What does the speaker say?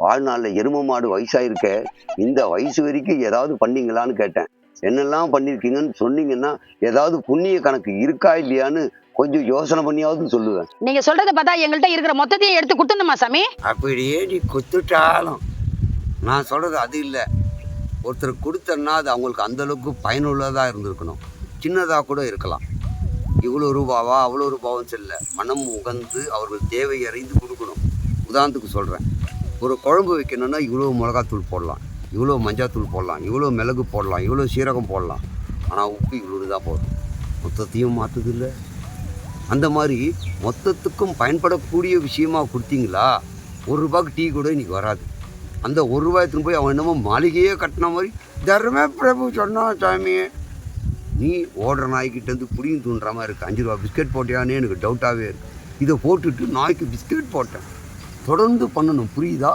வாழ்நாளில் எரும மாடு வயசாயிருக்க இந்த வயசு வரைக்கும் ஏதாவது பண்ணீங்களான்னு கேட்டேன். என்னெல்லாம் பண்ணியிருக்கீங்கன்னு சொன்னீங்கன்னா ஏதாவது புண்ணிய கணக்கு இருக்கா இல்லையான்னு கொஞ்சம் யோசனை பண்ணியாவது சொல்லுவேன். நீங்க சொல்றத பார்த்தா எங்கள்கிட்ட இருக்கிற மொத்தத்தையும் எடுத்து கொடுத்துணுமா சாமி? அப்படியே நீ குத்துட்டாலும் நான் சொல்கிறது அது இல்லை. ஒருத்தர் கொடுத்தன்னா அது அவங்களுக்கு அந்தளவுக்கு பயனுள்ளதாக இருந்திருக்கணும். சின்னதாக கூட இருக்கலாம். இவ்வளோ ரூபாவா அவ்வளோ ரூபாவும் சொல்ல, மனம் உகந்து அவர்கள் தேவை அறிந்து கொடுக்கணும். உதாரணத்துக்கு சொல்கிறேன், ஒரு குழம்பு வைக்கணும்னா இவ்வளோ மிளகாத்தூள் போடலாம், இவ்வளோ மஞ்சாத்தூள் போடலாம், இவ்வளோ மிளகு போடலாம், இவ்வளோ சீரகம் போடலாம். ஆனால் உப்பு இவ்வளோ தான் போடும். மொத்தத்தையும் மாற்றுதில்லை. அந்த மாதிரி மொத்தத்துக்கும் பயன்படக்கூடிய விஷயமா கொடுத்தீங்களா, ₹1 டீ கூட இன்றைக்கி வராது. அந்த ₹1 எடுத்துன்னு போய் அவன் என்னமோ மாளிகையே கட்டின மாதிரி தர்ம பிரபு சொன்னான் சாமி. நீ ஓடுற நாய்கிட்டேருந்து புடியும் தூண்டுற மாதிரி இருக்குது. ₹5 பிஸ்கெட் போட்டியானே எனக்கு டவுட்டாகவே இருக்குது. இதை போட்டுட்டு நாய்க்கு பிஸ்கெட் போட்டேன். தொடர்ந்து பண்ணணும், புரியுதா?